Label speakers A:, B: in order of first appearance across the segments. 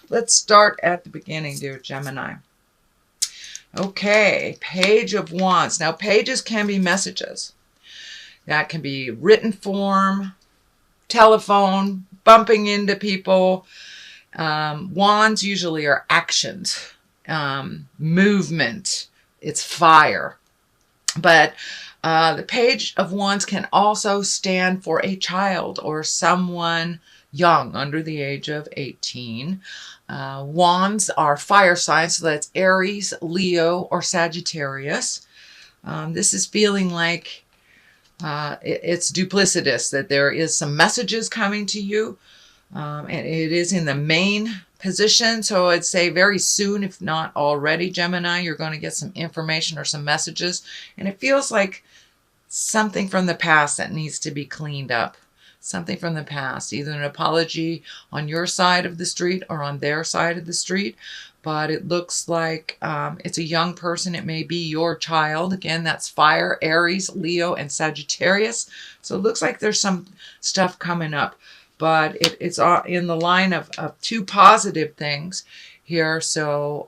A: let's start at the beginning, dear Gemini. Okay, Page of Wands. Now, pages can be messages. That can be written form, telephone, bumping into people. Wands usually are actions, movement. It's fire. But the Page of Wands can also stand for a child or someone young, under the age of 18. Wands are fire signs, so that's Aries, Leo, or Sagittarius. This is feeling like it's duplicitous, that there is some messages coming to you, and it is in the main position. So I'd say very soon, if not already, Gemini, you're going to get some information or some messages, and it feels like something from the past that needs to be cleaned up. Something from the past, either an apology on your side of the street or on their side of the street. But it looks like it's a young person. It may be your child. Again, that's fire, Aries, Leo, and Sagittarius. So it looks like there's some stuff coming up. But it's in the line of two positive things here. So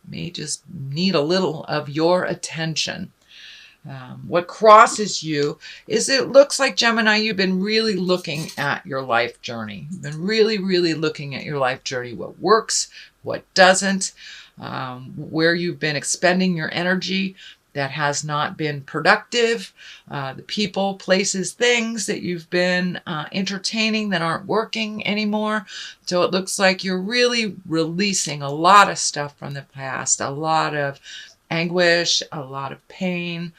A: may just need a little of your attention. What crosses you is it looks like, Gemini, you've been really looking at your life journey. You've been really, really looking at your life journey, what works, what doesn't, where you've been expending your energy that has not been productive, the people, places, things that you've been entertaining that aren't working anymore. So it looks like you're really releasing a lot of stuff from the past, a lot of anguish, a lot of pain.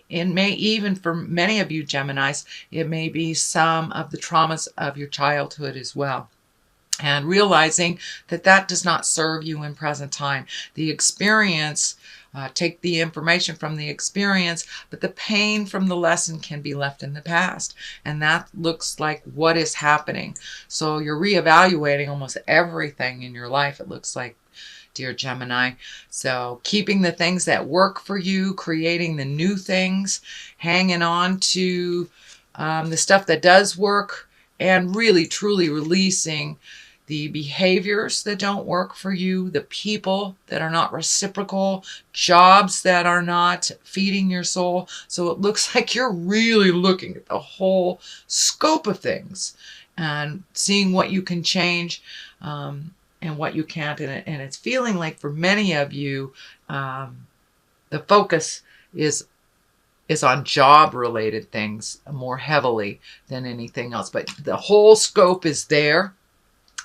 A: It may even, for many of you Geminis, it may be some of the traumas of your childhood as well. And realizing that that does not serve you in present time. The experience, take the information from the experience, but the pain from the lesson can be left in the past. And that looks like what is happening. So you're reevaluating almost everything in your life, it looks like, dear Gemini. So keeping the things that work for you, creating the new things, hanging on to the stuff that does work, and really truly releasing the behaviors that don't work for you, the people that are not reciprocal, jobs that are not feeding your soul. So it looks like you're really looking at the whole scope of things and seeing what you can change, and what you can't. And it's feeling like for many of you, the focus is on job-related things more heavily than anything else. But the whole scope is there.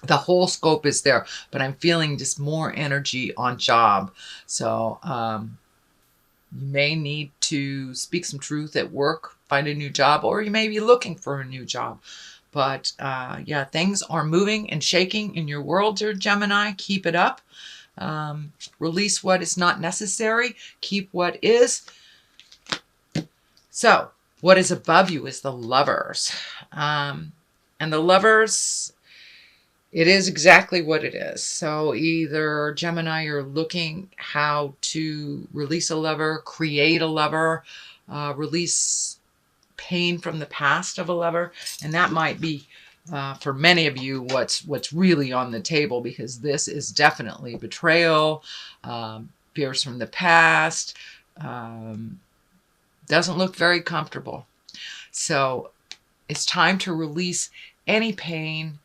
A: The whole scope is there. But I'm feeling just more energy on job. So you may need to speak some truth at work, find a new job, or you may be looking for a new job. But yeah, things are moving and shaking in your world, dear Gemini. Keep it up. Release what is not necessary. Keep what is. So what is above you is the Lovers. And the Lovers, it is exactly what it is. So either, Gemini, you're looking how to release a lover, create a lover, release pain from the past of a lover, and that might be for many of you what's really on the table, because this is definitely betrayal, fears from the past, doesn't look very comfortable. So it's time to release any pain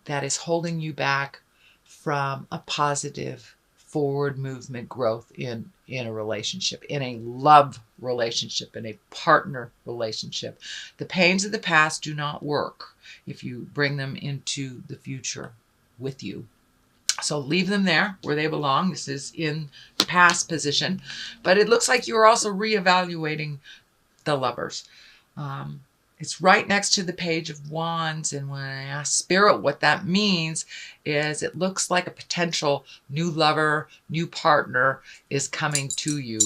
A: that is holding you back from a positive forward movement, growth in a relationship, in a love relationship, in a partner relationship. The pains of the past do not work if you bring them into the future with you. So leave them there where they belong. This is in the past position, but it looks like you're also reevaluating the Lovers. It's right next to the Page of Wands. And when I ask Spirit what that means, is it looks like a potential new lover, new partner is coming to you.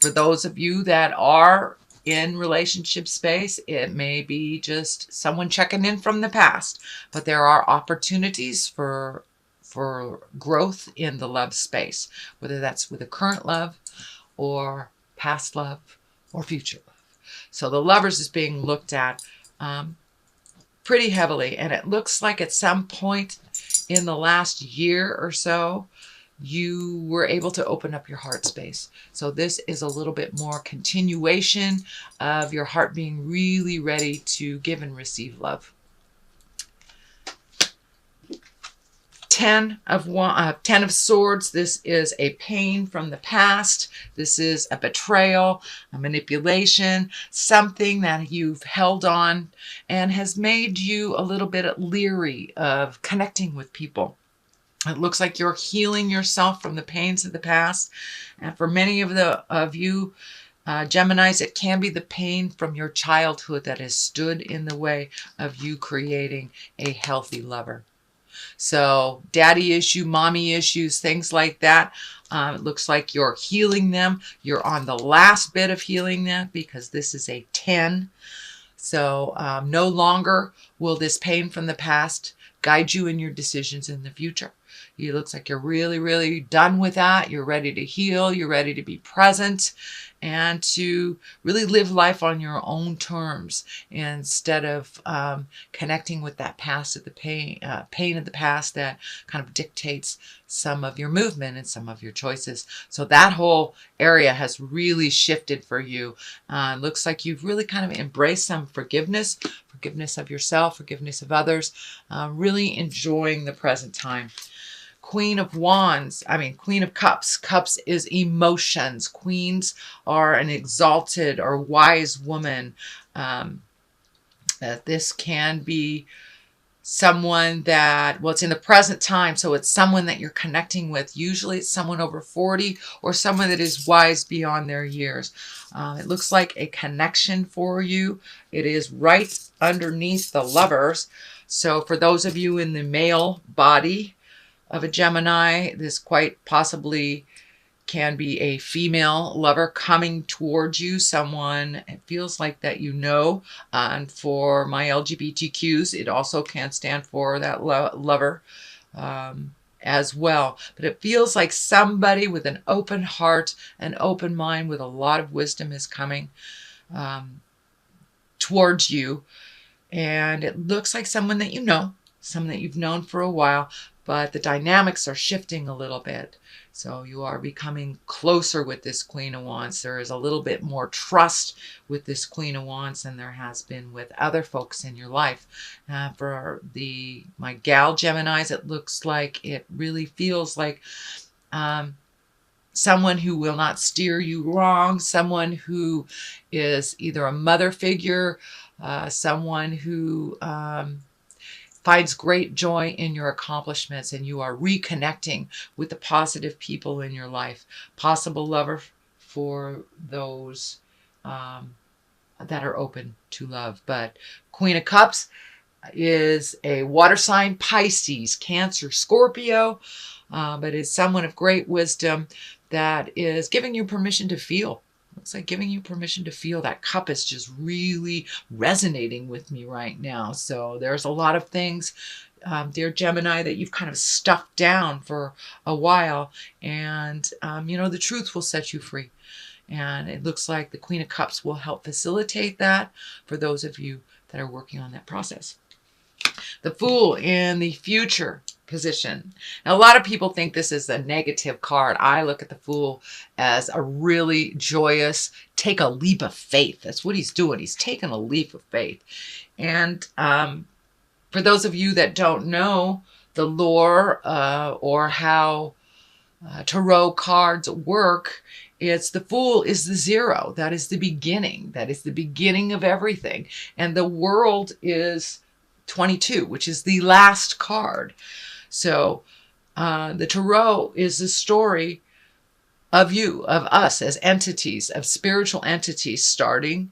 A: For those of you that are in relationship space, it may be just someone checking in from the past, but there are opportunities for growth in the love space, whether that's with a current love or past love or future love. So the Lovers is being looked at pretty heavily, and it looks like at some point in the last year or so, you were able to open up your heart space. So this is a little bit more continuation of your heart being really ready to give and receive love. 10 of Swords. This is a pain from the past. This is a betrayal, a manipulation, something that you've held on and has made you a little bit leery of connecting with people. It looks like you're healing yourself from the pains of the past. And for many of you, Geminis, it can be the pain from your childhood that has stood in the way of you creating a healthy lover. So daddy issue, mommy issues, things like that. It looks like you're healing them. You're on the last bit of healing them because this is a 10. So no longer will this pain from the past guide you in your decisions in the future. It looks like you're really, really done with that. You're ready to heal. You're ready to be present and to really live life on your own terms instead of connecting with that past of the pain of the past that kind of dictates some of your movement and some of your choices. So that whole area has really shifted for you. Looks like you've really kind of embraced some forgiveness of yourself, forgiveness of others, really enjoying the present time. Queen of Cups. Cups is emotions. Queens are an exalted or wise woman. This can be someone that, well, it's in the present time, so it's someone that you're connecting with. Usually it's someone over 40 or someone that is wise beyond their years. It looks like a connection for you. It is right underneath the Lovers. So for those of you in the male body of a Gemini, this quite possibly can be a female lover coming towards you, someone it feels like that you know. And for my LGBTQs, it also can stand for that lover as well. But it feels like somebody with an open heart, an open mind, with a lot of wisdom is coming towards you. And it looks like someone that you know, someone that you've known for a while, but the dynamics are shifting a little bit. So you are becoming closer with this Queen of Wands. There is a little bit more trust with this Queen of Wands than there has been with other folks in your life. For my gal Geminis, it looks like it really feels like someone who will not steer you wrong, someone who is either a mother figure, someone who finds great joy in your accomplishments, and you are reconnecting with the positive people in your life. Possible lover for those that are open to love. But Queen of Cups is a water sign, Pisces, Cancer, Scorpio, but it's someone of great wisdom that is giving you permission to feel. Looks like giving you permission to feel. That cup is just really resonating with me right now. So there's a lot of things, dear Gemini, that you've kind of stuffed down for a while. And, the truth will set you free. And it looks like the Queen of Cups will help facilitate that for those of you that are working on that process. The Fool in the future position. Now, a lot of people think this is a negative card. I look at the Fool as a really joyous, take a leap of faith. That's what he's doing. He's taking a leap of faith. And for those of you that don't know the lore or how tarot cards work, it's the Fool is the 0. That is the beginning. That is the beginning of everything. And the World is 22, which is the last card. So the Tarot is the story of you, of us as entities, of spiritual entities, starting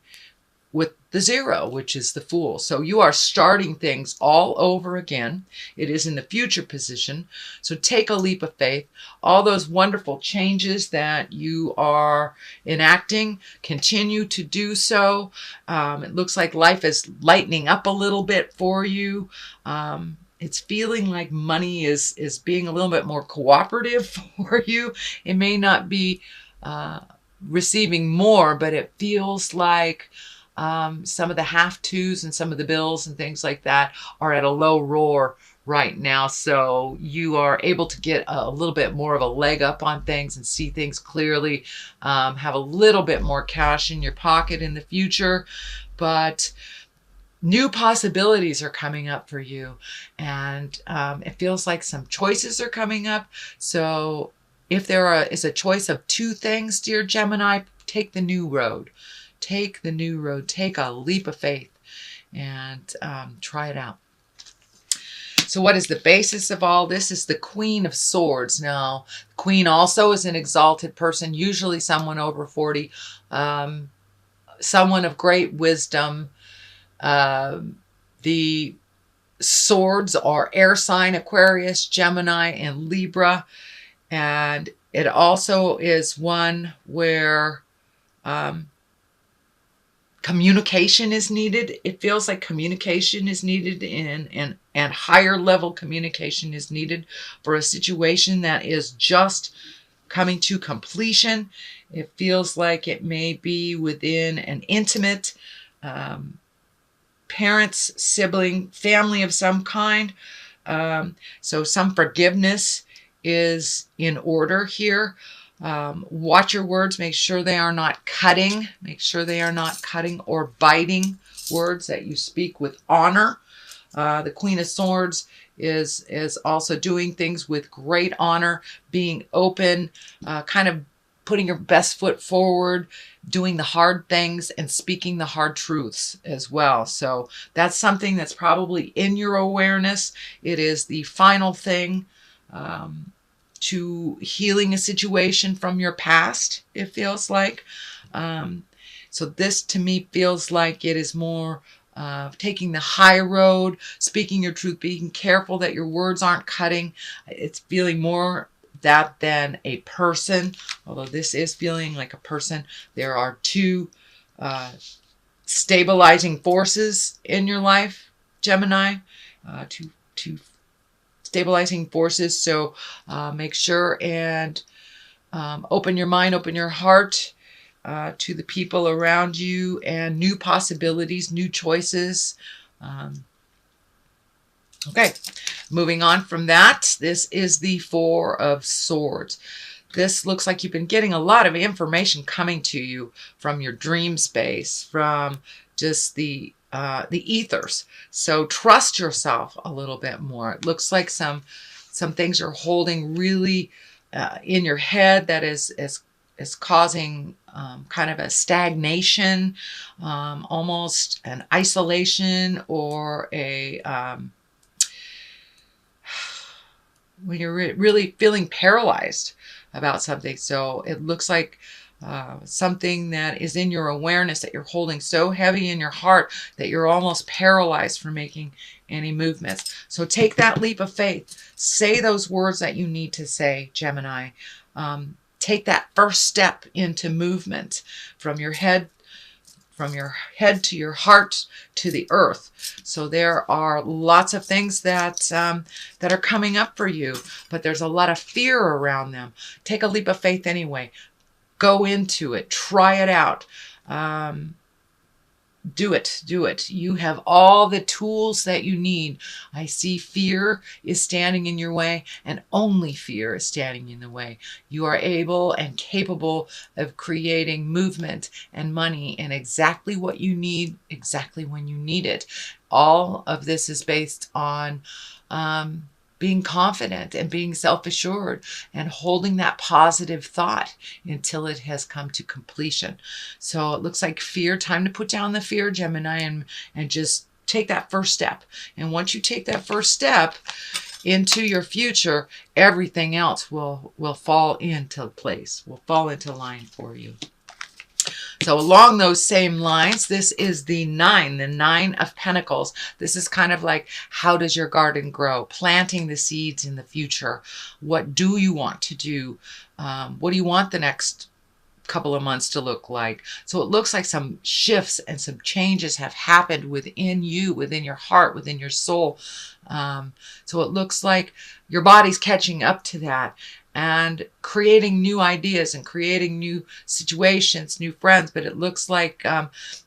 A: with the 0, which is the Fool. So you are starting things all over again. It is in the future position. So take a leap of faith. All those wonderful changes that you are enacting, continue to do so. It looks like life is lightening up a little bit for you. It's feeling like money is being a little bit more cooperative for you. It may not be receiving more, but it feels like some of the have-tos and some of the bills and things like that are at a low roar right now. So you are able to get a little bit more of a leg up on things and see things clearly, have a little bit more cash in your pocket in the future. But new possibilities are coming up for you. And it feels like some choices are coming up. So if there is a choice of two things, dear Gemini, take the new road. Take the new road. Take a leap of faith and try it out. So what is the basis of all this? Is the Queen of Swords. Now, Queen also is an exalted person, usually someone over 40, someone of great wisdom. The swords are air sign, Aquarius, Gemini, and Libra. And it also is one where communication is needed. It feels like communication is needed and higher level communication is needed for a situation that is just coming to completion. It feels like it may be within an intimate parents, sibling, family of some kind. So some forgiveness is in order here. Watch your words. Make sure they are not cutting. Make sure they are not cutting or biting words, that you speak with honor. The Queen of Swords is also doing things with great honor, being open, kind of putting your best foot forward, doing the hard things and speaking the hard truths as well. So that's something that's probably in your awareness. It is the final thing to healing a situation from your past, it feels like. So this to me feels like it is more taking the high road, speaking your truth, being careful that your words aren't cutting. It's feeling more that than a person, although this is feeling like a person. There are two stabilizing forces in your life, Gemini, two stabilizing forces. So make sure and open your mind, open your heart to the people around you and new possibilities, new choices. Okay, moving on from that, this is the Four of Swords. This looks like you've been getting a lot of information coming to you from your dream space, from just the ethers. So trust yourself a little bit more. It looks like some things you're holding really in your head that is causing kind of a stagnation, almost an isolation, or a when you're really feeling paralyzed about something. So it looks like something that is in your awareness that you're holding so heavy in your heart that you're almost paralyzed from making any movements. So take that leap of faith. Say those words that you need to say, Gemini. Take that first step into movement from your head to your heart to the earth. So there are lots of things that are coming up for you, but there's a lot of fear around them. Take a leap of faith anyway. Go into it. Try it out. Do it. You have all the tools that you need. I see fear is standing in your way, and only fear is standing in the way. You are able and capable of creating movement and money and exactly what you need, exactly when you need it. All of this is based on being confident and being self-assured and holding that positive thought until it has come to completion. So it looks like fear, time to put down the fear, Gemini, and just take that first step. And once you take that first step into your future, everything else will fall into place, will fall into line for you. So along those same lines, this is the Nine of Pentacles. This is kind of like, how does your garden grow? Planting the seeds in the future. What do you want to do? What do you want the next couple of months to look like? So it looks like some shifts and some changes have happened within you, within your heart, within your soul. So it looks like your body's catching up to that and creating new ideas and creating new situations, new friends. But it looks like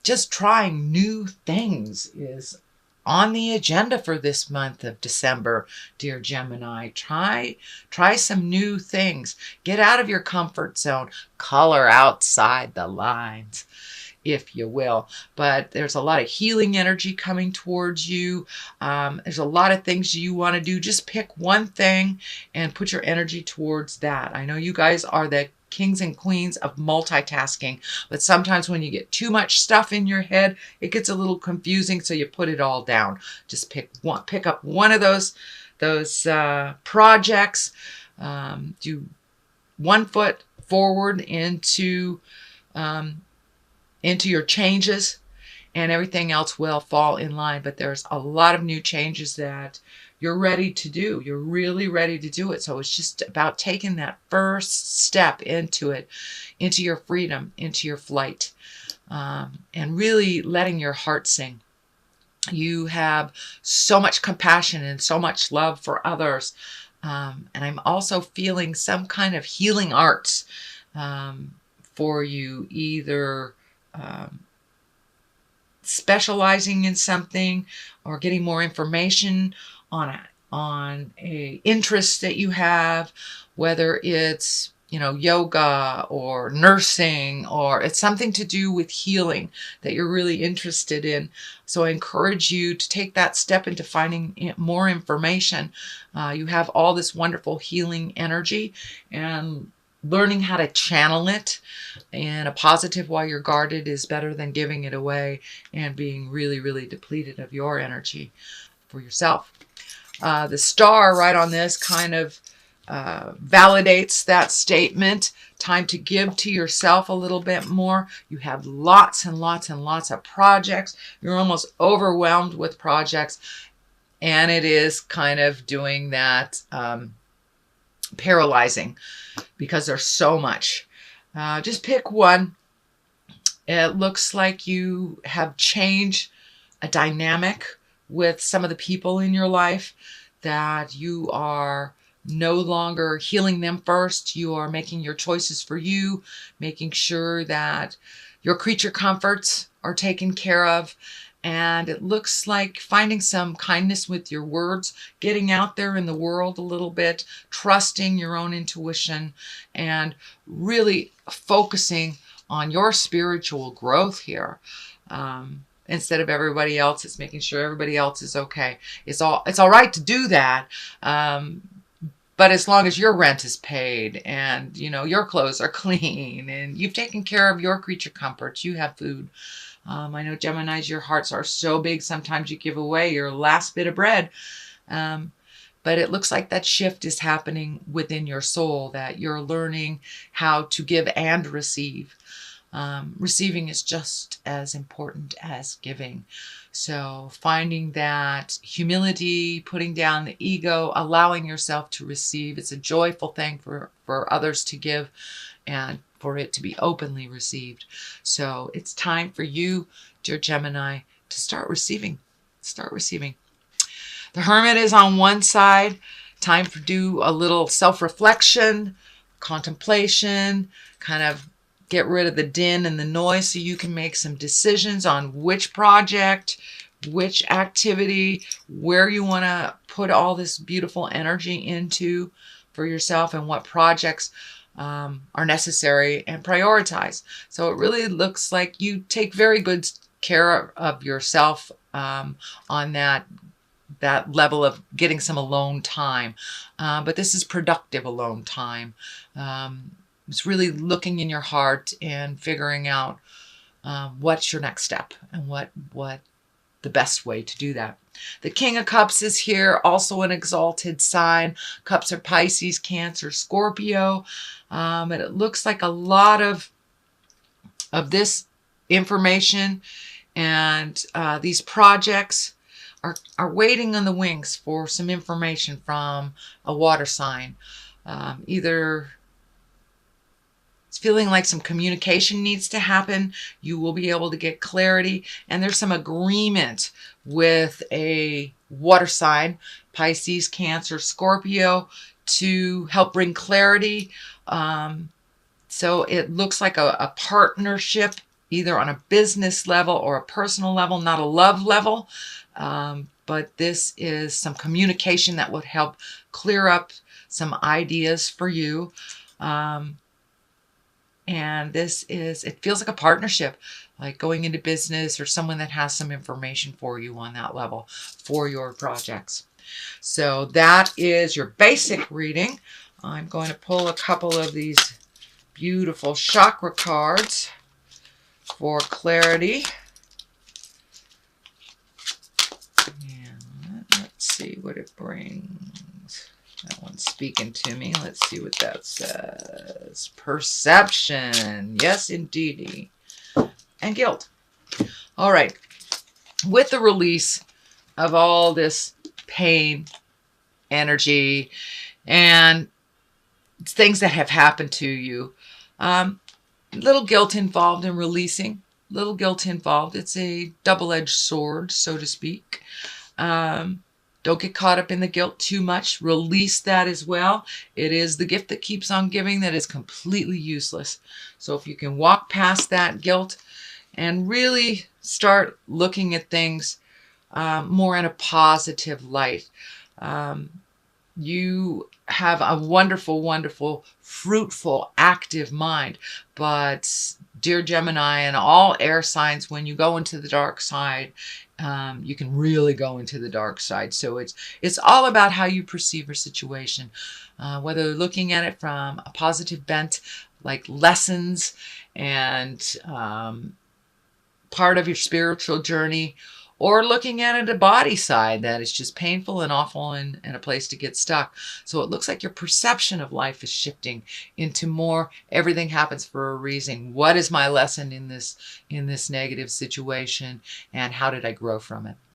A: just trying new things is on the agenda for this month of December, dear Gemini. Try some new things. Get out of your comfort zone. Color outside the lines, if you will. But there's a lot of healing energy coming towards you. There's a lot of things you want to do. Just pick one thing and put your energy towards that. I know you guys are the kings and queens of multitasking, but sometimes when you get too much stuff in your head, it gets a little confusing, so you put it all down. Just pick up one of those projects. Do one foot forward into your changes, and everything else will fall in line. But there's a lot of new changes that you're ready to do. You're really ready to do it. So it's just about taking that first step into it, into your freedom, into your flight, and really letting your heart sing. You have so much compassion and so much love for others. And I'm also feeling some kind of healing arts for you, either specializing in something or getting more information on a interest that you have, whether it's yoga or nursing, or it's something to do with healing that you're really interested in. So I encourage you to take that step into finding more information. You have all this wonderful healing energy, and learning how to channel it in a positive while you're guarded is better than giving it away and being really, really depleted of your energy for yourself. The star right on this kind of validates that statement. Time to give to yourself a little bit more. You have lots and lots and lots of projects. You're almost overwhelmed with projects, and it is kind of doing that paralyzing because there's so much. Just pick one. It looks like you have changed a dynamic with some of the people in your life, that you are no longer healing them first. You are making your choices for you, making sure that your creature comforts are taken care of. And it looks like finding some kindness with your words, getting out there in the world a little bit, trusting your own intuition, and really focusing on your spiritual growth here. Instead of everybody else, it's making sure everybody else is okay. It's all right to do that. But as long as your rent is paid and, your clothes are clean and you've taken care of your creature comforts, you have food. I know Geminis, your hearts are so big, sometimes you give away your last bit of bread. But it looks like that shift is happening within your soul, that you're learning how to give and receive. Receiving is just as important as giving. So finding that humility, putting down the ego, allowing yourself to receive. It's a joyful thing for others to give and for it to be openly received. So it's time for you, dear Gemini, to start receiving. Start receiving. The Hermit is on one side. Time to do a little self-reflection, contemplation, kind of get rid of the din and the noise so you can make some decisions on which project, which activity, where you want to put all this beautiful energy into for yourself, and what projects are necessary, and prioritize. So it really looks like you take very good care of yourself on that level of getting some alone time. But this is productive alone time. It's really looking in your heart and figuring out what's your next step and what the best way to do that. The King of Cups is here, also an exalted sign. Cups are Pisces, Cancer, Scorpio. And it looks like a lot of this information and these projects are waiting on the wings for some information from a water sign. Either it's feeling like some communication needs to happen. You will be able to get clarity. And there's some agreement with a water sign, Pisces, Cancer, Scorpio, to help bring clarity. So it looks like a partnership, either on a business level or a personal level, not a love level. But this is some communication that would help clear up some ideas for you. And it feels like a partnership, like going into business or someone that has some information for you on that level for your projects. So that is your basic reading. I'm going to pull a couple of these beautiful chakra cards for clarity. And let's see what it brings. That one's speaking to me. Let's see what that says. Perception. Yes, indeedy. And guilt. All right. With the release of all this pain, energy, and things that have happened to you, little guilt involved in releasing. Little guilt involved. It's a double-edged sword, so to speak. Don't get caught up in the guilt too much. Release that as well. It is the gift that keeps on giving that is completely useless. So if you can walk past that guilt and really start looking at things more in a positive light, you have a wonderful, wonderful, fruitful, active mind. But dear Gemini and all air signs, when you go into the dark side, you can really go into the dark side. So it's all about how you perceive a situation, whether looking at it from a positive bent, like lessons and part of your spiritual journey, or looking at it a body side that is just painful and awful and a place to get stuck. So it looks like your perception of life is shifting into more everything happens for a reason. What is my lesson in this negative situation, and how did I grow from it?